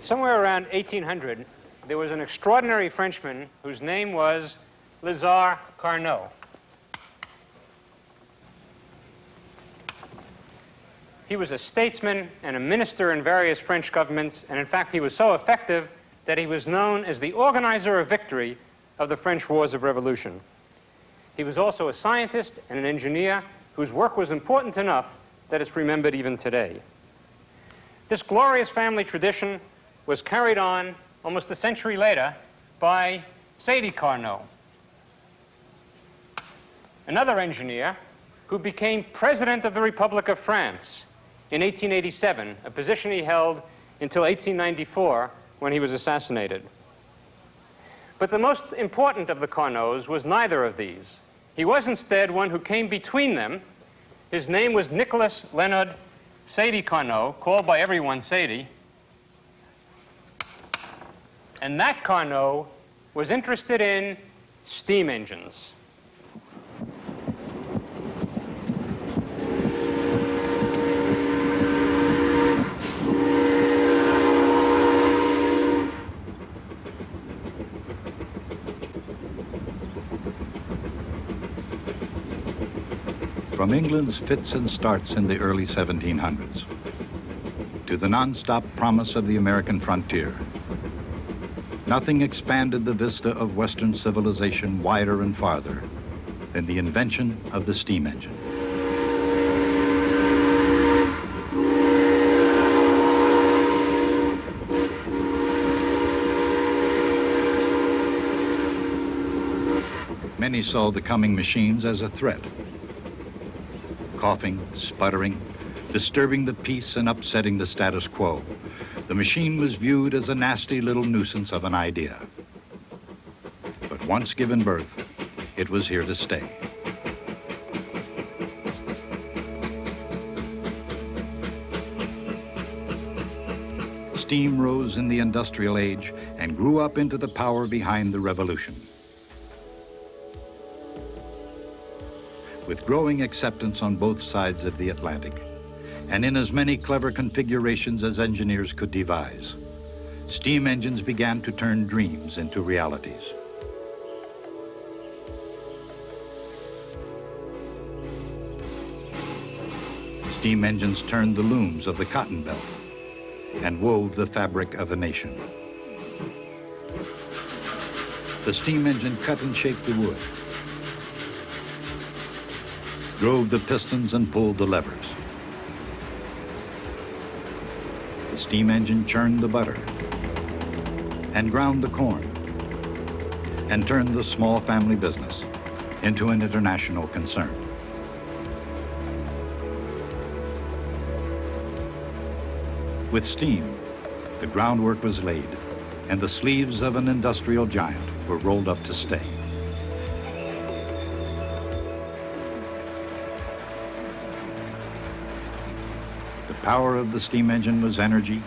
Somewhere around 1800, there was an extraordinary Frenchman whose name was Lazare Carnot. He was a statesman and a minister in various French governments, and in fact, he was so effective that he was known as the organizer of victory of the French Wars of Revolution. He was also a scientist and an engineer whose work was important enough that it's remembered even today. This glorious family tradition was carried on almost a century later by Sadi Carnot, another engineer who became President of the Republic of France in 1887, a position he held until 1894 when he was assassinated. But the most important of the Carnots was neither of these. He was instead one who came between them. His name was Nicholas Leonard Sadi Carnot, called by everyone Sadi. And that Carnot was interested in steam engines. From England's fits and starts in the early 1700s to the non-stop promise of the American frontier, nothing expanded the vista of Western civilization wider and farther than the invention of the steam engine. Many saw the coming machines as a threat. Coughing, sputtering, disturbing the peace and upsetting the status quo, the machine was viewed as a nasty little nuisance of an idea. But once given birth, it was here to stay. Steam rose in the industrial age and grew up into the power behind the revolution. With growing acceptance on both sides of the Atlantic, and in as many clever configurations as engineers could devise, steam engines began to turn dreams into realities. Steam engines turned the looms of the cotton belt and wove the fabric of a nation. The steam engine cut and shaped the wood, drove the pistons and pulled the levers. The steam engine churned the butter and ground the corn and turned the small family business into an international concern. With steam, the groundwork was laid and the sleeves of an industrial giant were rolled up to stay. The power of the steam engine was energy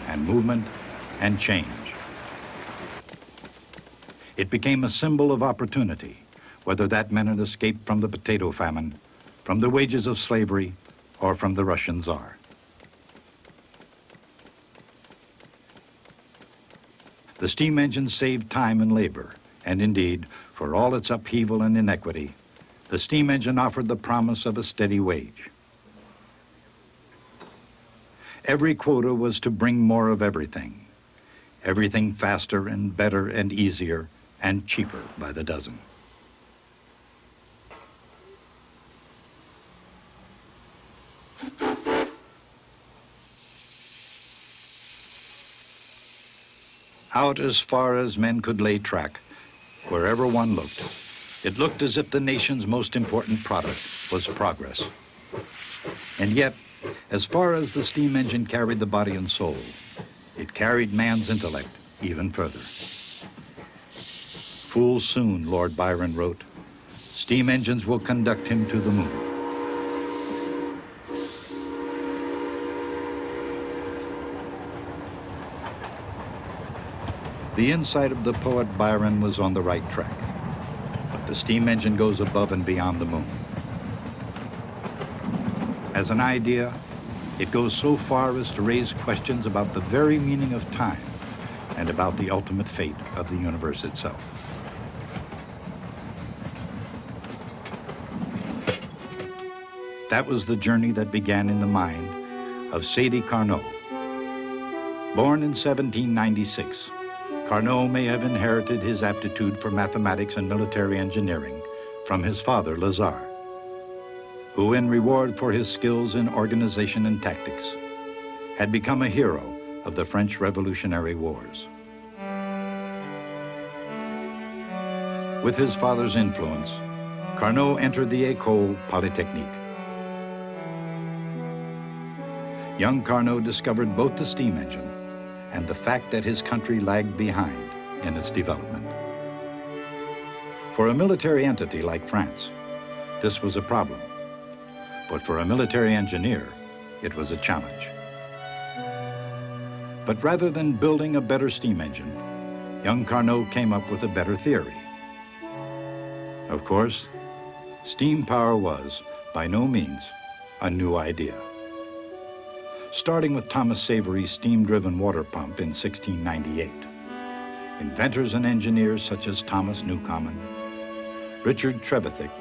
and movement and change. It became a symbol of opportunity, whether that meant an escape from the potato famine, from the wages of slavery, or from the Russian Tsar. The steam engine saved time and labor, and indeed, for all its upheaval and inequity, the steam engine offered the promise of a steady wage. Every quota was to bring more of everything. Everything faster and better and easier and cheaper by the dozen. Out as far as men could lay track, wherever one looked, it looked as if the nation's most important product was progress. And yet, as far as the steam engine carried the body and soul, it carried man's intellect even further. Full soon, Lord Byron wrote, steam engines will conduct him to the moon. The insight of the poet Byron was on the right track, but the steam engine goes above and beyond the moon. As an idea, It goes so far as to raise questions about the very meaning of time and about the ultimate fate of the universe itself. That was the journey that began in the mind of Sadi Carnot. Born in 1796, Carnot may have inherited his aptitude for mathematics and military engineering from his father, Lazare, who, in reward for his skills in organization and tactics, had become a hero of the French Revolutionary Wars. With his father's influence, Carnot entered the École Polytechnique. Young Carnot discovered both the steam engine and the fact that his country lagged behind in its development. For a military entity like France, this was a problem. But for a military engineer, it was a challenge. But rather than building a better steam engine, young Carnot came up with a better theory. Of course, steam power was, by no means, a new idea. Starting with Thomas Savery's steam-driven water pump in 1698, inventors and engineers such as Thomas Newcomen, Richard Trevithick,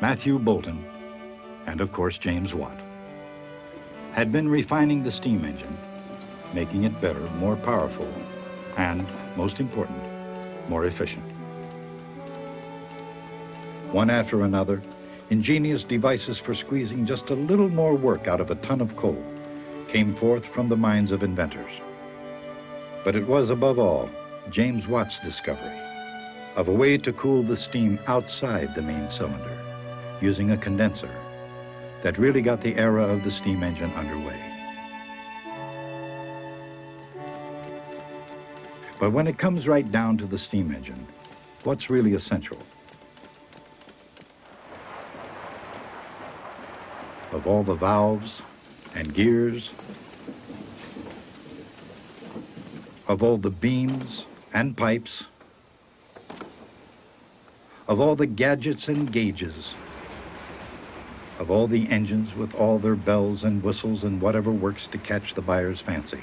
Matthew Boulton, and of course James Watt, had been refining the steam engine, making it better, more powerful, and, most important, more efficient. One after another, ingenious devices for squeezing just a little more work out of a ton of coal came forth from the minds of inventors. But it was, above all, James Watt's discovery of a way to cool the steam outside the main cylinder using a condenser that really got the era of the steam engine underway. But when it comes right down to the steam engine, what's really essential? Of all the valves and gears, of all the beams and pipes, of all the gadgets and gauges, of all the engines with all their bells and whistles and whatever works to catch the buyer's fancy,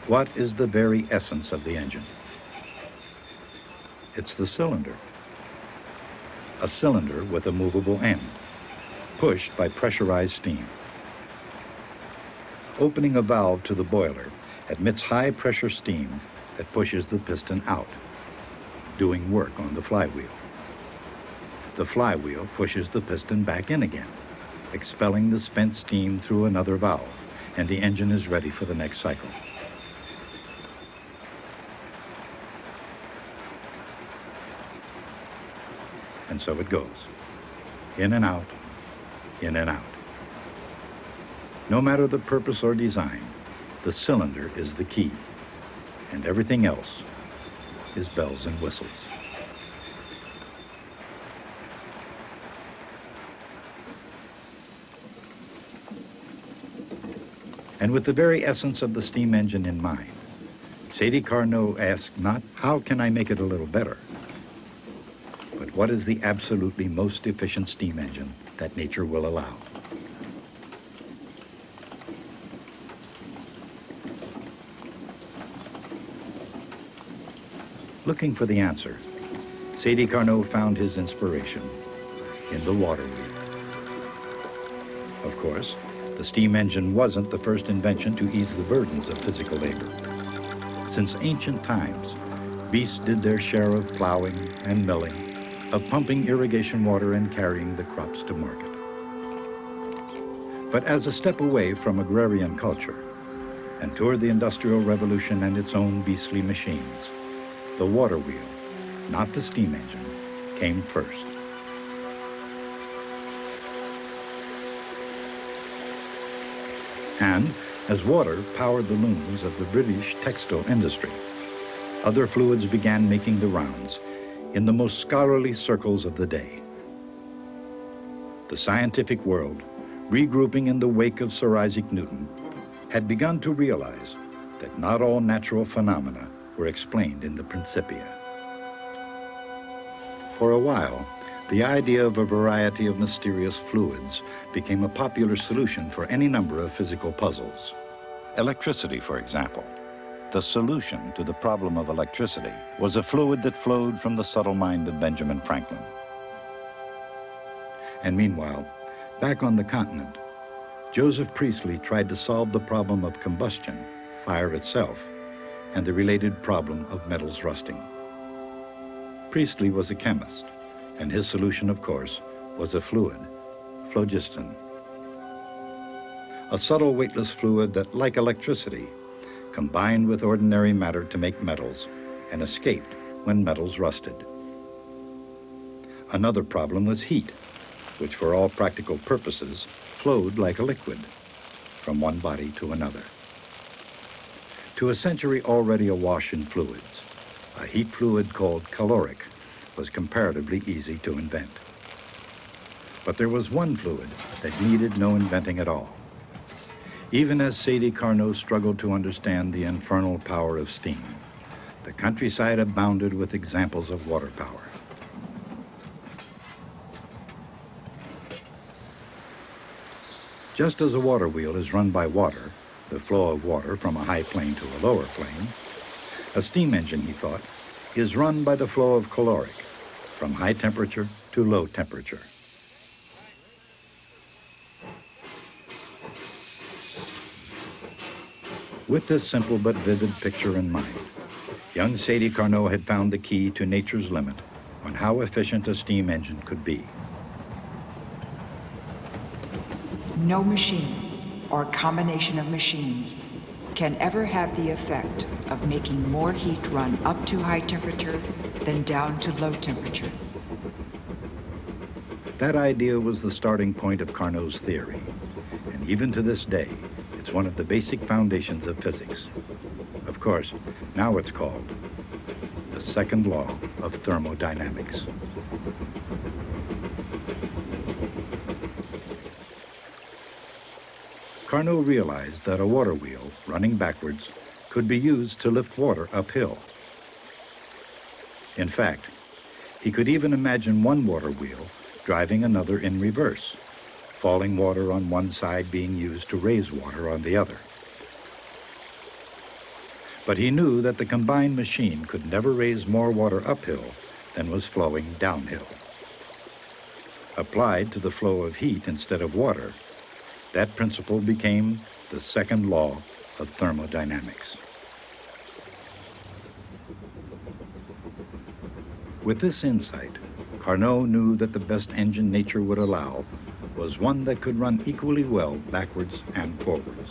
what is the very essence of the engine? It's the cylinder. A cylinder with a movable end, pushed by pressurized steam. Opening a valve to the boiler admits high-pressure steam that pushes the piston out, doing work on the flywheel. The flywheel pushes the piston back in again, expelling the spent steam through another valve, and the engine is ready for the next cycle. And so it goes, in and out, in and out. No matter the purpose or design, the cylinder is the key, and everything else is bells and whistles. And with the very essence of the steam engine in mind, Sadi Carnot asked not, how can I make it a little better, but what is the absolutely most efficient steam engine that nature will allow? Looking for the answer, Sadi Carnot found his inspiration in the water wheel. Of course, the steam engine wasn't the first invention to ease the burdens of physical labor. Since ancient times, beasts did their share of plowing and milling, of pumping irrigation water and carrying the crops to market. But as a step away from agrarian culture and toward the Industrial Revolution and its own beastly machines, the water wheel, not the steam engine, came first. And as water powered the looms of the British textile industry, other fluids began making the rounds in the most scholarly circles of the day. The scientific world, regrouping in the wake of Sir Isaac Newton, had begun to realize that not all natural phenomena were explained in the Principia. For a while, the idea of a variety of mysterious fluids became a popular solution for any number of physical puzzles. Electricity, for example. The solution to the problem of electricity was a fluid that flowed from the subtle mind of Benjamin Franklin. And meanwhile, back on the continent, Joseph Priestley tried to solve the problem of combustion, fire itself, and the related problem of metals rusting. Priestley was a chemist, and his solution, of course, was a fluid, phlogiston. A subtle weightless fluid that, like electricity, combined with ordinary matter to make metals and escaped when metals rusted. Another problem was heat, which for all practical purposes flowed like a liquid from one body to another. To a century already awash in fluids, a heat fluid called caloric was comparatively easy to invent. But there was one fluid that needed no inventing at all. Even as Sadie Carnot struggled to understand the infernal power of steam, the countryside abounded with examples of water power. Just as a water wheel is run by water, the flow of water from a high plane to a lower plane, a steam engine, he thought, is run by the flow of caloric from high temperature to low temperature. With this simple but vivid picture in mind, young Sadie Carnot had found the key to nature's limit on how efficient a steam engine could be. No machine or combination of machines can ever have the effect of making more heat run up to high temperature than down to low temperature. That idea was the starting point of Carnot's theory, and even to this day, it's one of the basic foundations of physics. Of course, now it's called the second law of thermodynamics. Carnot realized that a water wheel running backwards could be used to lift water uphill. In fact, he could even imagine one water wheel driving another in reverse, falling water on one side being used to raise water on the other. But he knew that the combined machine could never raise more water uphill than was flowing downhill. Applied to the flow of heat instead of water, that principle became the second law of thermodynamics. With this insight, Carnot knew that the best engine nature would allow was one that could run equally well backwards and forwards.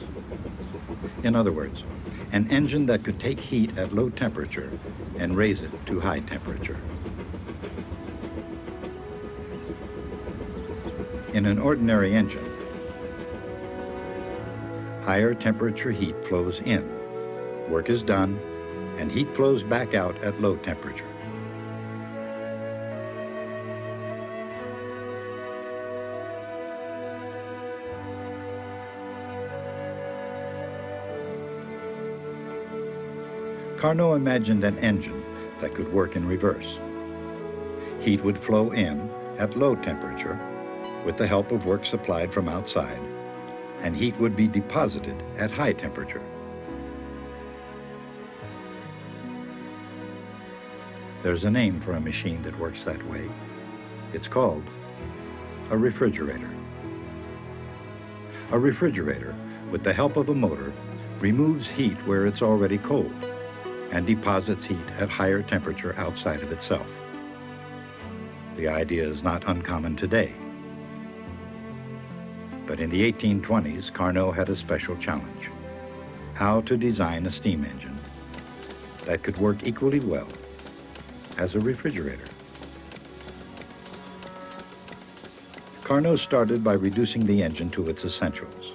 In other words, an engine that could take heat at low temperature and raise it to high temperature. In an ordinary engine, higher temperature heat flows in, work is done, and heat flows back out at low temperature. Carnot imagined an engine that could work in reverse. Heat would flow in at low temperature with the help of work supplied from outside, and heat would be deposited at high temperature. There's a name for a machine that works that way. It's called a refrigerator. A refrigerator, with the help of a motor, removes heat where it's already cold and deposits heat at higher temperature outside of itself. The idea is not uncommon today. But in the 1820s, Carnot had a special challenge: how to design a steam engine that could work equally well as a refrigerator. Carnot started by reducing the engine to its essentials.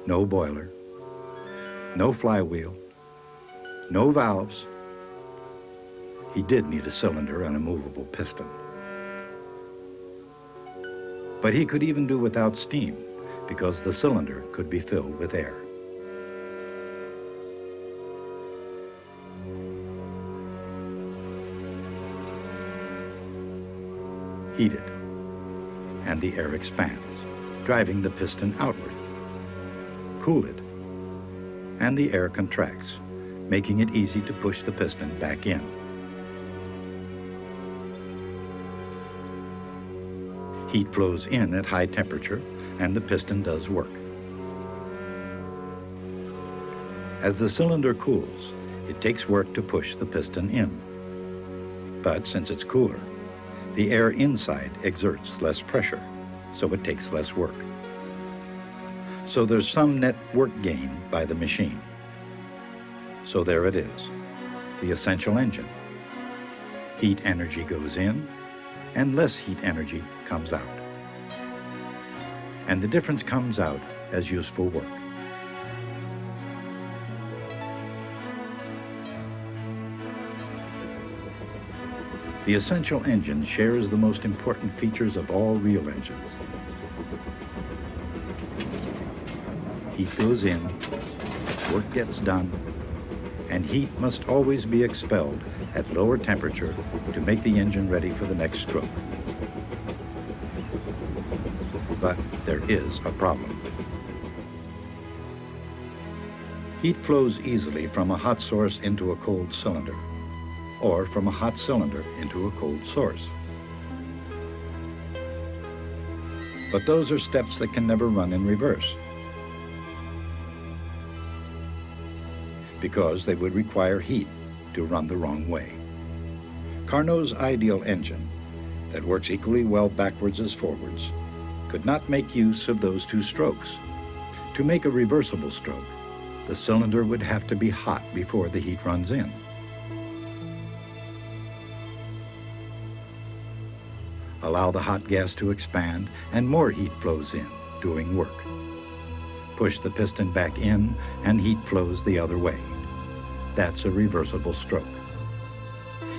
No boiler, no flywheel, no valves. He did need a cylinder and a movable piston. But he could even do without steam, because the cylinder could be filled with air. Heat it, and the air expands, driving the piston outward. Cool it, and the air contracts, making it easy to push the piston back in. Heat flows in at high temperature, and the piston does work. As the cylinder cools, it takes work to push the piston in. But since it's cooler, the air inside exerts less pressure, so it takes less work. So there's some net work gain by the machine. So there it is, the essential engine. Heat energy goes in, and less heat energy comes out. And the difference comes out as useful work. The essential engine shares the most important features of all real engines. Heat goes in, work gets done, and heat must always be expelled at lower temperature to make the engine ready for the next stroke. But there is a problem. Heat flows easily from a hot source into a cold cylinder, or from a hot cylinder into a cold source. But those are steps that can never run in reverse, because they would require heat to run the wrong way. Carnot's ideal engine, that works equally well backwards as forwards, could not make use of those two strokes. To make a reversible stroke, the cylinder would have to be hot before the heat runs in. Allow the hot gas to expand, and more heat flows in, doing work. Push the piston back in, and heat flows the other way. That's a reversible stroke.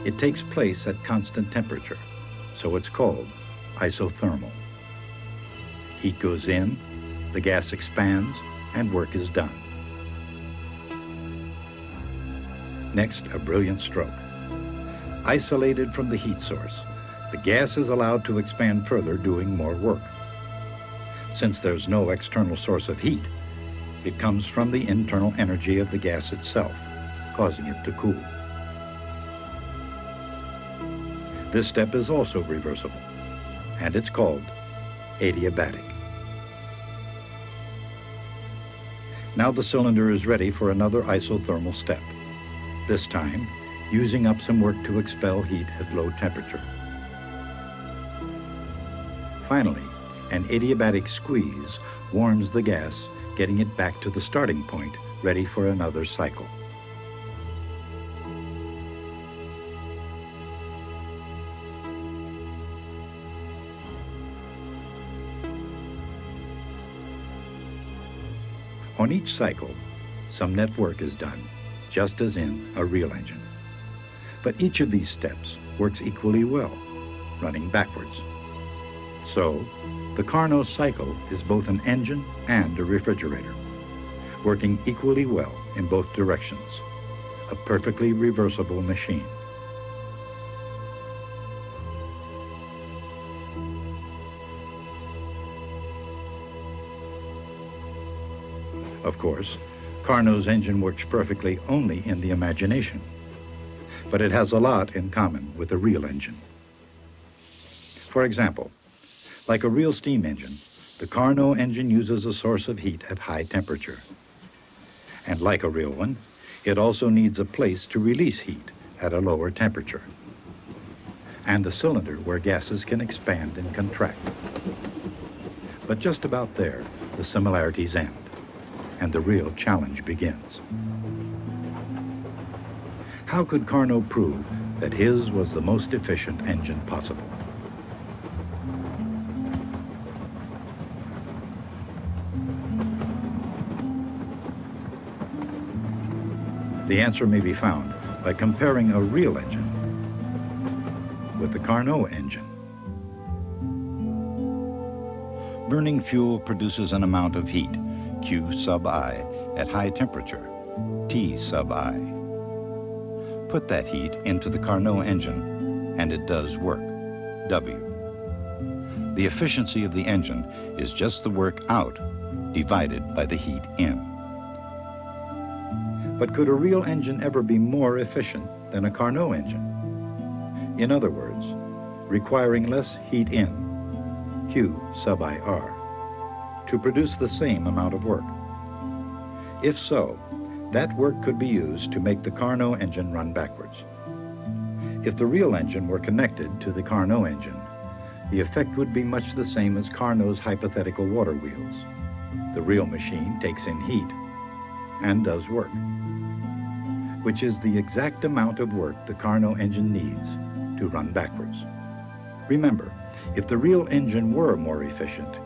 It takes place at constant temperature, so it's called isothermal. Heat goes in, the gas expands, and work is done. Next, a brilliant stroke. Isolated from the heat source, the gas is allowed to expand further, doing more work. Since there's no external source of heat, it comes from the internal energy of the gas itself, causing it to cool. This step is also reversible, and it's called adiabatic. Now the cylinder is ready for another isothermal step, this time using up some work to expel heat at low temperature. Finally, an adiabatic squeeze warms the gas, getting it back to the starting point, ready for another cycle. On each cycle, some net work is done, just as in a real engine. But each of these steps works equally well, running backwards. So, the Carnot cycle is both an engine and a refrigerator, working equally well in both directions, a perfectly reversible machine. Of course, Carnot's engine works perfectly only in the imagination, but it has a lot in common with a real engine. For example, like a real steam engine, the Carnot engine uses a source of heat at high temperature. And like a real one, it also needs a place to release heat at a lower temperature, and a cylinder where gases can expand and contract. But just about there, the similarities end, and the real challenge begins. How could Carnot prove that his was the most efficient engine possible? The answer may be found by comparing a real engine with the Carnot engine. Burning fuel produces an amount of heat, Q sub I, at high temperature, T sub I. Put that heat into the Carnot engine, and it does work, W. The efficiency of the engine is just the work out divided by the heat in. But could a real engine ever be more efficient than a Carnot engine? In other words, requiring less heat in, Q sub IR, to produce the same amount of work? If so, that work could be used to make the Carnot engine run backwards. If the real engine were connected to the Carnot engine, the effect would be much the same as Carnot's hypothetical water wheels. The real machine takes in heat and does work, which is the exact amount of work the Carnot engine needs to run backwards. Remember, if the real engine were more efficient,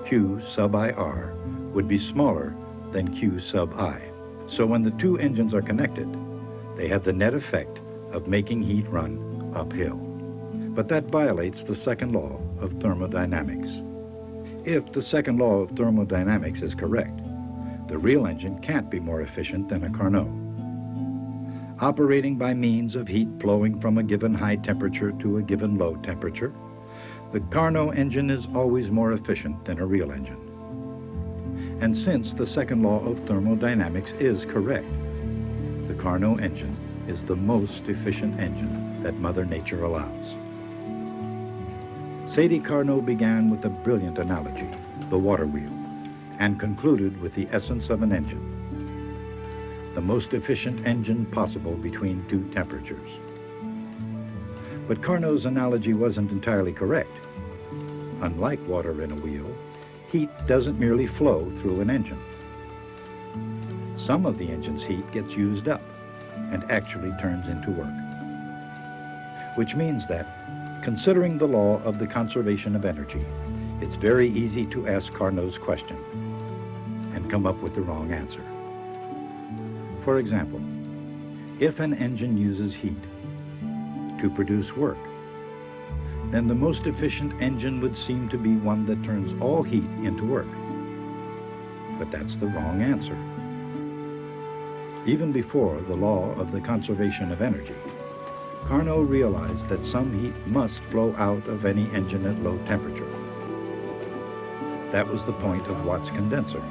Q sub IR would be smaller than Q sub I. So when the two engines are connected, they have the net effect of making heat run uphill. But that violates the second law of thermodynamics. If the second law of thermodynamics is correct, the real engine can't be more efficient than a Carnot. Operating by means of heat flowing from a given high temperature to a given low temperature, the Carnot engine is always more efficient than a real engine. And since the second law of thermodynamics is correct, the Carnot engine is the most efficient engine that Mother Nature allows. Sadie Carnot began with a brilliant analogy, the water wheel, and concluded with the essence of an engine, the most efficient engine possible between two temperatures. But Carnot's analogy wasn't entirely correct. Unlike water in a wheel, heat doesn't merely flow through an engine. Some of the engine's heat gets used up and actually turns into work. Which means that, considering the law of the conservation of energy, it's very easy to ask Carnot's question and come up with the wrong answer. For example, if an engine uses heat to produce work, then the most efficient engine would seem to be one that turns all heat into work. But that's the wrong answer. Even before the law of the conservation of energy, Carnot realized that some heat must flow out of any engine at low temperature. That was the point of Watt's condenser,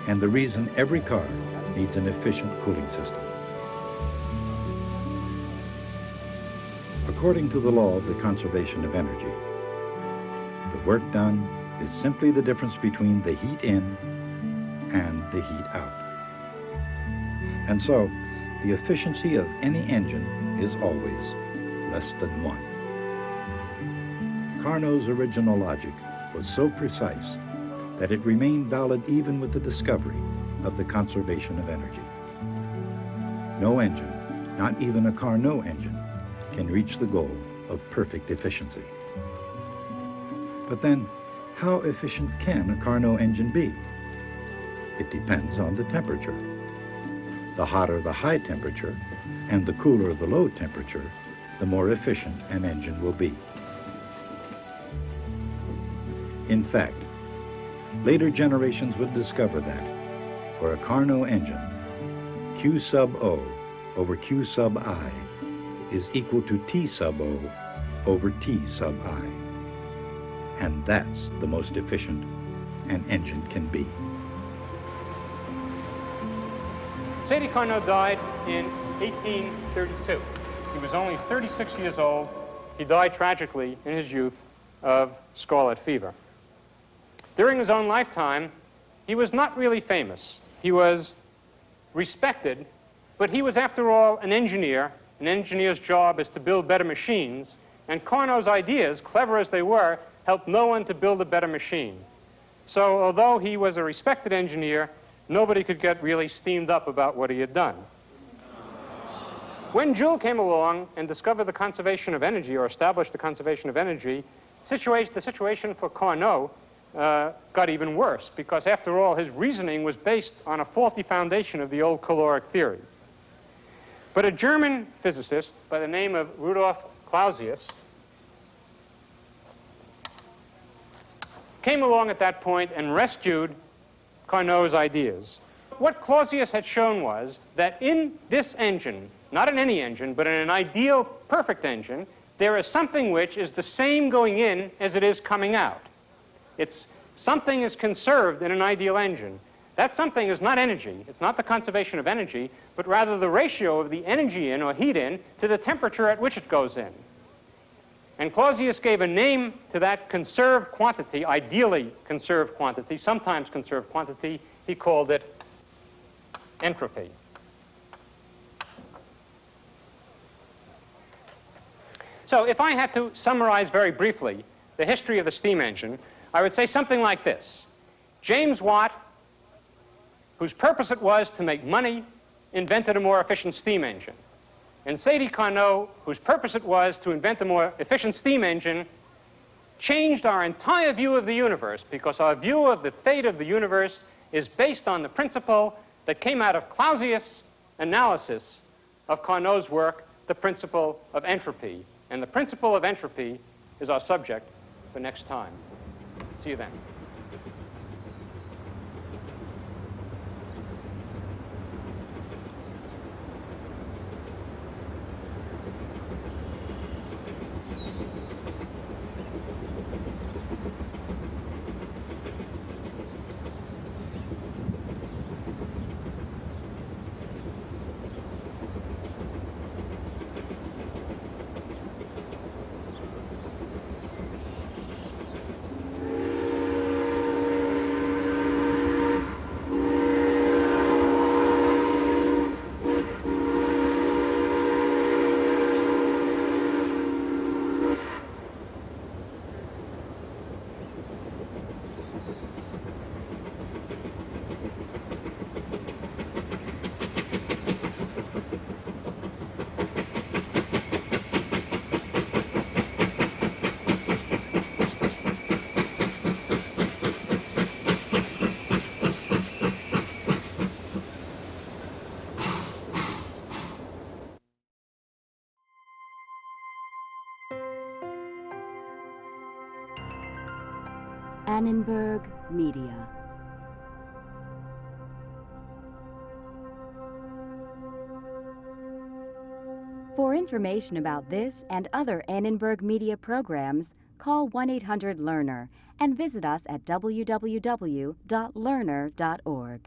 and the reason every car needs an efficient cooling system. According to the law of the conservation of energy, the work done is simply the difference between the heat in and the heat out. And so, the efficiency of any engine is always less than 1. Carnot's original logic was so precise that it remained valid even with the discovery of the conservation of energy. No engine, not even a Carnot engine, can reach the goal of perfect efficiency. But then, how efficient can a Carnot engine be? It depends on the temperature. The hotter the high temperature and the cooler the low temperature, the more efficient an engine will be. In fact, later generations would discover that for a Carnot engine, Q sub O over Q sub I is equal to T sub O over T sub I. And that's the most efficient an engine can be. Sadie Carnot died in 1832. He was only 36 years old. He died tragically in his youth of scarlet fever. During his own lifetime, he was not really famous. He was respected, but he was, after all, an engineer. An engineer's job is to build better machines, and Carnot's ideas, clever as they were, helped no one to build a better machine. So although he was a respected engineer, nobody could get really steamed up about what he had done. When Joule came along and discovered the conservation of energy, or established the conservation of energy, the situation for Carnot got even worse, because after all, his reasoning was based on a faulty foundation of the old caloric theory. But a German physicist by the name of Rudolf Clausius came along at that point and rescued Carnot's ideas. What Clausius had shown was that in this engine, not in any engine, but in an ideal perfect engine, there is something which is the same going in as it is coming out. Something is conserved in an ideal engine. That something is not energy. It's not the conservation of energy, but rather the ratio of the energy in or heat in to the temperature at which it goes in. And Clausius gave a name to that conserved quantity, ideally conserved quantity, sometimes conserved quantity. He called it entropy. So if I had to summarize very briefly the history of the steam engine, I would say something like this. James Watt, whose purpose it was to make money, invented a more efficient steam engine. And Sadi Carnot, whose purpose it was to invent a more efficient steam engine, changed our entire view of the universe, because our view of the fate of the universe is based on the principle that came out of Clausius' analysis of Carnot's work, the principle of entropy. And the principle of entropy is our subject for next time. See you then. Annenberg Media. For information about this and other Annenberg Media programs, call 1-800-LEARNER and visit us at www.learner.org.